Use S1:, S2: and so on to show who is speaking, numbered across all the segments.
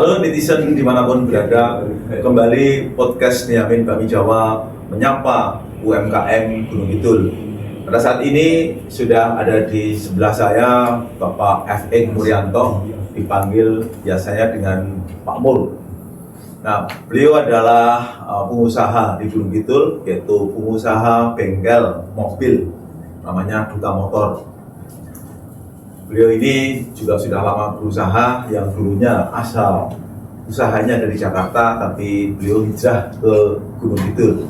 S1: Halo netizen dimanapun berada, kembali podcast Niamin Bakmi Jawa menyapa UMKM Gunung Kidul. Pada saat ini sudah ada di sebelah saya Bapak F.E. Muryanto, dipanggil biasanya dengan Pak Mur. Nah, beliau adalah pengusaha di Gunung Kidul, yaitu pengusaha bengkel mobil, namanya Duta Motor. Beliau ini juga sudah lama berusaha, yang dulunya asal usahanya dari Jakarta, tapi beliau hijrah ke Gunung Kidul.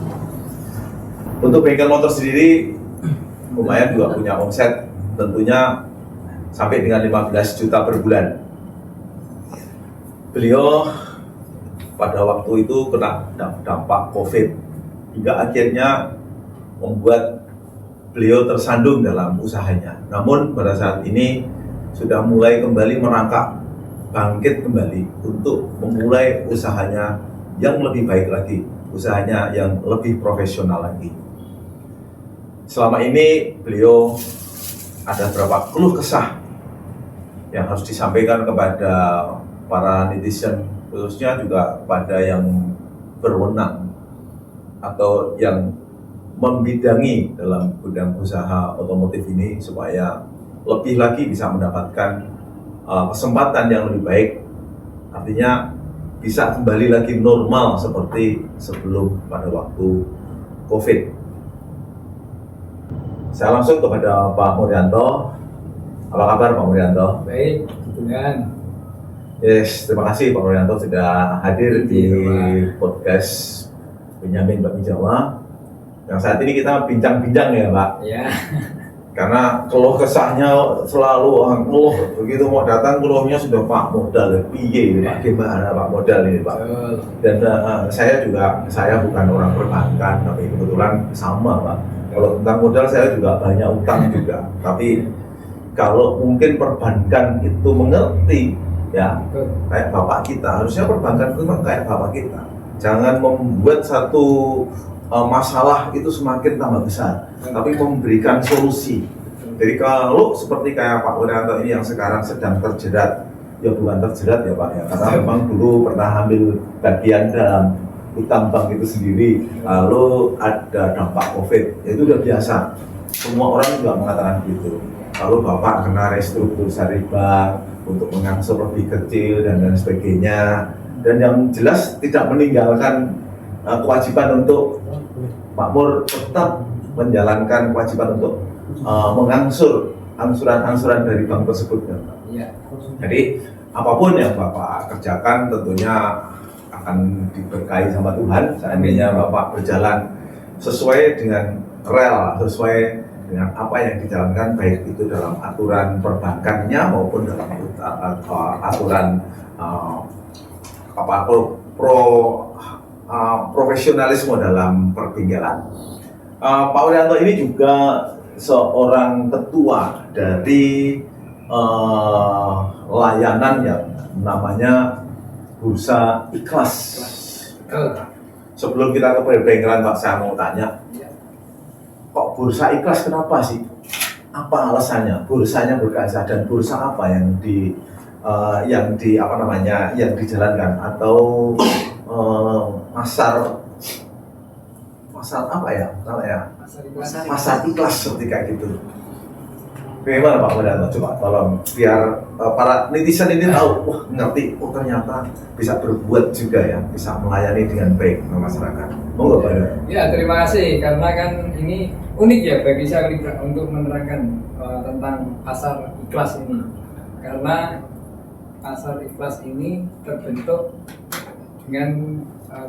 S1: Untuk bengkel motor sendiri, lumayan juga punya omset, tentunya sampai dengan 15 juta per bulan. Beliau pada waktu itu kena dampak COVID, hingga akhirnya membuat beliau tersandung dalam usahanya. Namun pada saat ini sudah mulai kembali merangkak, bangkit kembali untuk memulai usahanya yang lebih baik lagi, usahanya yang lebih profesional lagi. Selama ini beliau ada beberapa keluh kesah yang harus disampaikan kepada para netizen, khususnya juga kepada yang berwenang atau yang membidangi dalam bidang usaha otomotif ini, supaya lebih lagi bisa mendapatkan kesempatan yang lebih baik, artinya bisa kembali lagi normal seperti sebelum pada waktu COVID. Saya langsung kepada Pak Muryanto. Apa kabar Pak Muryanto?
S2: Baik, dengan
S1: Yes, terima kasih Pak Muryanto sudah hadir di podcast Benyamin Bakmi Jawa. Yang saat ini kita bincang-bincang ya Pak,
S2: ya,
S1: karena keluh kesahnya selalu ngeluh, begitu mau datang keluhnya sudah Pak modal, piye ini Pak, gimana Pak modal ini Pak.
S2: betul.
S1: Dan saya bukan orang perbankan, tapi kebetulan sama Pak. Kalau tentang modal saya juga banyak utang juga, tapi kalau mungkin perbankan itu mengerti ya,
S2: Betul.
S1: kayak bapak kita, harusnya perbankan itu kayak bapak kita, jangan membuat satu masalah itu semakin tambah besar, tapi memberikan solusi. Jadi kalau seperti kayak Pak Muryanto ini yang sekarang sedang terjerat, ya bukan terjerat ya Pak ya, karena memang dulu pernah ambil bagian dalam utang bank itu sendiri, lalu ada dampak COVID, itu udah biasa, semua orang juga mengatakan gitu. Lalu Bapak kena restrukturisasi bank untuk mengangsur lebih kecil dan lain sebagainya, dan yang jelas tidak meninggalkan kewajiban untuk makmur tetap menjalankan kewajiban untuk mengangsur angsuran dari bank tersebut kan.
S2: Ya.
S1: Jadi apapun yang Bapak kerjakan tentunya akan diberkahi sama Tuhan, seandainya Bapak berjalan sesuai dengan rel, sesuai dengan apa yang dijalankan, baik itu dalam aturan perbankannya maupun dalam aturan profesionalisme dalam perbengkelan. Pak Muryanto ini juga seorang ketua dari layanan yang namanya Bursa Ikhlas.
S2: Betul.
S1: Sebelum kita ke perbengkelan Pak, saya mau tanya,
S2: Ya.
S1: kok Bursa Ikhlas, kenapa sih? Apa alasannya? Bursanya berkasa, dan bursa apa yang yang dijalankan, atau pasar apa ya namanya, pasar ikhlas seperti kayak gitu. Bagaimana Pak Muryanto? Coba tolong biar para netizen ini tahu, wah ngerti, oh ternyata bisa berbuat juga ya, bisa melayani dengan baik ke masyarakat. Monggo Pak.
S2: Ya, terima kasih, karena kan ini unik ya bagi saya untuk menerangkan tentang pasar ikhlas ini, karena pasar ikhlas ini terbentuk dengan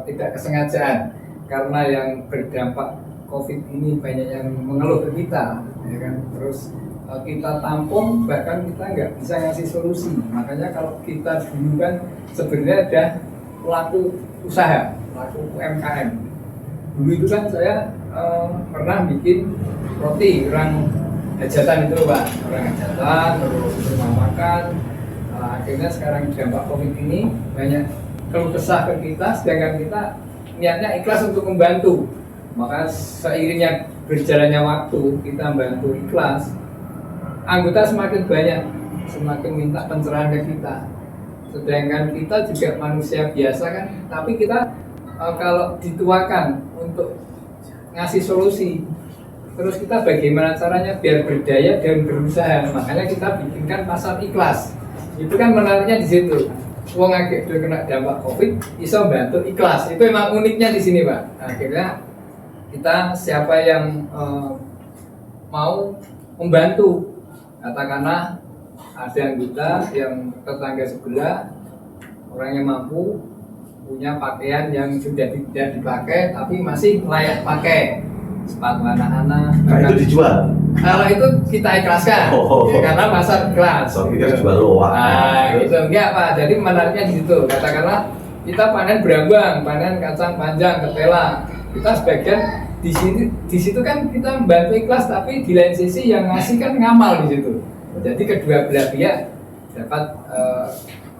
S2: tidak kesengajaan, karena yang berdampak COVID ini banyak yang mengeluh ke kita, ya kan. Terus kita tampung, bahkan kita nggak bisa ngasih solusi. Makanya kalau kita dulu kan sebenarnya ada pelaku usaha, pelaku UMKM. Dulu itu kan saya pernah bikin roti orang hajatan itu Pak, orang hajatan, terus rumah makan. Akhirnya sekarang dampak COVID ini banyak keluh kesah ke kita, sedangkan kita niatnya ikhlas untuk membantu. Maka seiringnya berjalannya waktu, kita bantu ikhlas, anggota semakin banyak, semakin minta pencerahan ke kita. Sedangkan kita juga manusia biasa kan, tapi kita kalau dituakan untuk ngasih solusi, terus kita bagaimana caranya biar berdaya dan berusaha, makanya kita bikinkan pasar ikhlas. Itu kan menariknya di situ. Wong agak kena dampak COVID, iso bantu ikhlas. Itu emang uniknya di sini, Pak. Akhirnya kita siapa yang mau membantu, katakanlah ada anggota yang tetangga sebelah orang yang mampu punya pakaian yang sudah tidak dipakai tapi masih layak pakai, sepatu anak-anak.
S1: Nah, itu dijual.
S2: Kalau itu kita ikhlaskan, karena pasar ikhlas.
S1: So, kita jual loa.
S2: Nah, gitu enggak Pak. Jadi menariknya di situ. Katakanlah kita panen berambang, panen kacang panjang, ketela. Kita sebagian di situ kan kita membantu ikhlas, tapi di lain sisi yang ngasih kan ngamal di situ. Jadi kedua belah pihak dapat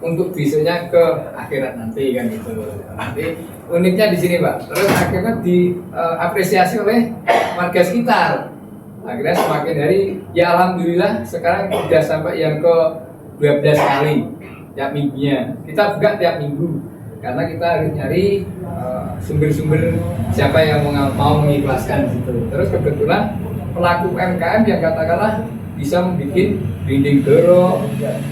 S2: untuk besoknya ke akhirat nanti kan gitu. Nanti uniknya di sini Pak. Terus akhirnya diapresiasi oleh warga sekitar. Akhirnya semakin hari ya alhamdulillah sekarang sudah sampai yang ke 12 kali tiap minggunya. Kita buka tiap minggu karena kita harus nyari sumber-sumber siapa yang mau mengikhlaskan gitu. Terus kebetulan pelaku UMKM yang katakanlah bisa membuat dinding doro,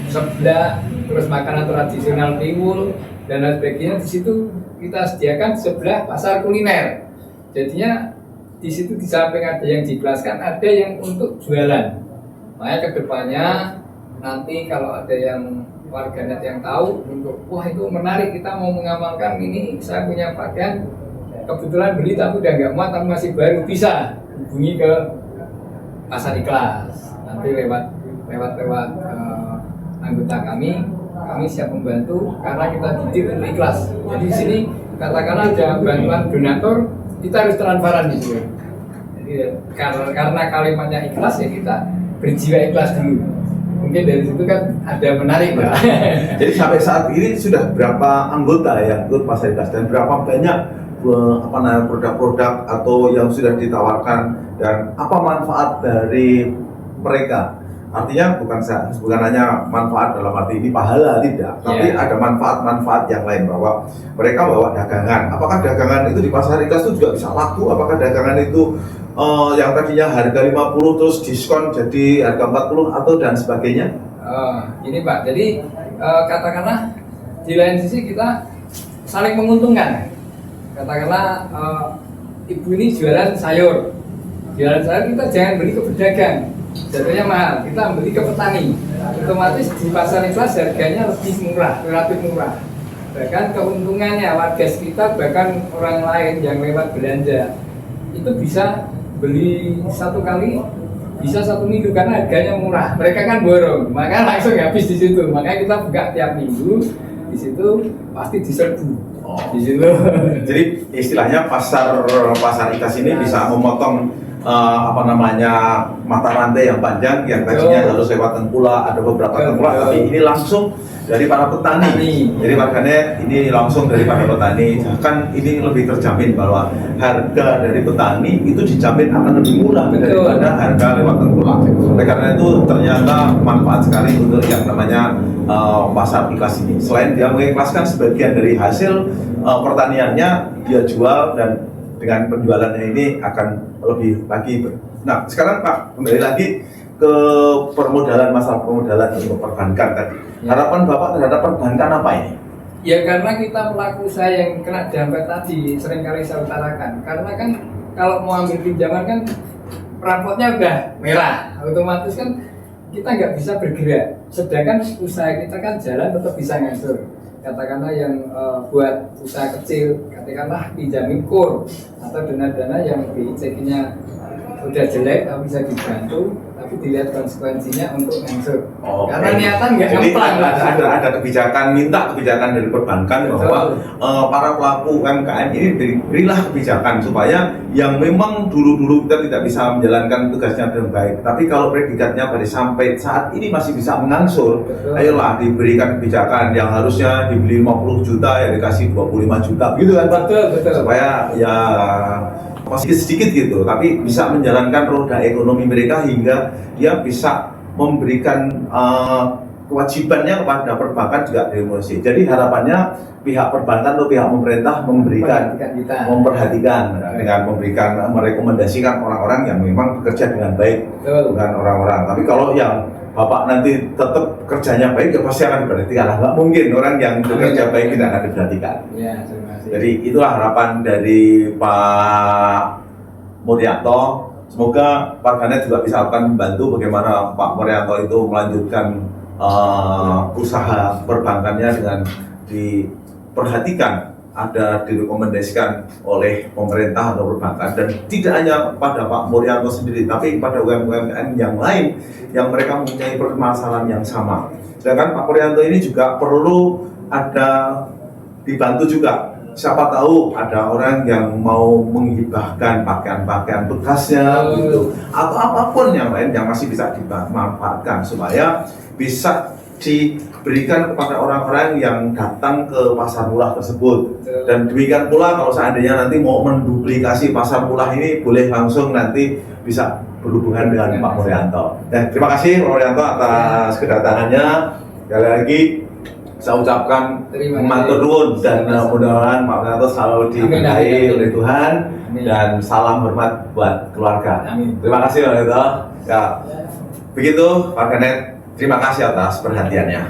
S2: seblak, terus makanan tradisional tiwul dan lain sebagainya. Di situ kita sediakan sebelah pasar kuliner. Jadinya di situ di samping ada yang dijelaskan, ada yang untuk jualan. Makanya kedepannya nanti kalau ada yang warganet yang tahu untuk wah itu menarik, kita mau mengamalkan ini, saya punya pakaian kebetulan beli tapi udah nggak muat tapi masih baru, bisa hubungi ke pasar ikhlas. Nanti lewat anggota kami siap membantu karena kita didik untuk ikhlas. Jadi di sini katakanlah ada bantuan donatur, kita harus transparan di sini. Jadi karena kalimatnya ikhlas ya kita berjiwa ikhlas dulu. Mungkin dari situ kan ada menarik Pak.
S1: Jadi sampai saat ini sudah berapa anggota yang ikut pasar ikhlas dan berapa banyak produk-produk atau yang sudah ditawarkan dan apa manfaat dari mereka? Artinya bukan hanya manfaat dalam arti ini pahala, tidak, tapi ada manfaat-manfaat yang lain, bahwa mereka bawa dagangan. Apakah dagangan itu di pasar ikhlas itu juga bisa laku? Apakah dagangan itu yang tadinya harga 50 terus diskon jadi harga 40 atau dan sebagainya?
S2: Ini Pak, jadi katakanlah di lain sisi kita saling menguntungkan. Katakanlah ibu ini jualan sayur kita jangan beli ke pedagang, jatuhnya mahal, kita beli ke petani. Otomatis di pasar ikhlas harganya lebih murah, relatif murah. Bahkan keuntungannya warga sekitar, bahkan orang lain yang lewat belanja itu bisa beli satu kali, bisa 1 minggu karena harganya murah. Mereka kan borong, maka langsung habis di situ. Makanya kita buka tiap minggu, di situ pasti diserbu. Di situ.
S1: Jadi istilahnya pasar ikhlas ini bisa memotong mata rantai yang panjang yang tadinya harus lewat tengkulak, ada beberapa tengkulak, tapi ini langsung dari para petani. Jadi makanya ini langsung dari para petani. Kan ini lebih terjamin bahwa harga dari petani itu dijamin akan lebih murah daripada harga lewat tengkulak. Oleh karena itu ternyata manfaat sekali untuk yang namanya pasar ikhlas ini. Selain dia mengikhlaskan sebagian dari hasil pertaniannya, dia jual dan dengan penjualannya ini akan lebih lagi. Nah, sekarang Pak, kembali lagi ke masalah permodalan untuk perbankan tadi. Harapan Bapak terhadap perbankan apa ini?
S2: Ya karena kita pelaku usaha yang kena dampak tadi, seringkali saya utarakan. Karena kan kalau mau ambil pinjaman kan rapotnya udah merah, otomatis kan kita nggak bisa bergerak. Sedangkan usaha kita kan jalan tetap bisa ngatur. Katakanlah yang buat usaha kecil, katakanlah pinjamin kur atau dana-dana yang BI-nya udah jelek tapi bisa dibantu, tapi dilihat konsekuensinya untuk ngangsur. Karena niatan nggak ngemplang.
S1: Ada kebijakan dari perbankan bahwa para pelaku UMKM ini berilah kebijakan supaya yang memang dulu kita tidak bisa menjalankan tugasnya dengan baik, tapi kalau predikatnya pada sampai saat ini masih bisa mengangsur, ayolah diberikan kebijakan yang harusnya dibeli 50 juta ya dikasih 25 juta gitu kan Pak.
S2: Betul.
S1: Supaya ya masih sedikit gitu, tapi bisa menjalankan roda ekonomi mereka hingga dia bisa memberikan kewajibannya kepada perbankan juga diremunerasi. Jadi harapannya pihak perbankan atau pihak pemerintah memperhatikan dengan merekomendasikan orang-orang yang memang bekerja dengan baik, bukan orang-orang. Tapi kalau yang Bapak nanti tetap kerjanya baik, ya pasti akan diperhatikan. Nggak mungkin orang yang bekerja baik tidak akan diperhatikan.
S2: Ya, terima kasih.
S1: Jadi itulah harapan dari Pak Muryanto. Semoga warganet juga bisa akan membantu bagaimana Pak Muryanto itu melanjutkan usaha perbankannya dengan diperhatikan, ada direkomendasikan oleh pemerintah atau perbankan, dan tidak hanya pada Pak Muryanto sendiri, tapi pada UMKM yang lain yang mereka mempunyai permasalahan yang sama. Sedangkan Pak Muryanto ini juga perlu ada dibantu juga. Siapa tahu ada orang yang mau menghibahkan pakaian-pakaian bekasnya gitu, atau apapun yang lain yang masih bisa dimanfaatkan supaya bisa diberikan kepada orang-orang yang datang ke pasar murah tersebut. Dan demikian pula kalau seandainya nanti mau menduplikasi pasar murah ini, boleh langsung nanti bisa berhubungan dengan Pak Muryanto. Dan terima kasih Pak Muryanto atas kedatangannya. Sekali lagi saya ucapkan matur nuwun, dan mudah-mudahan Pak Muryanto selalu diberkahi oleh Tuhan. Dan salam hormat buat keluarga. Terima kasih Pak Muryanto. Ya, begitu warganet. Terima kasih atas perhatiannya.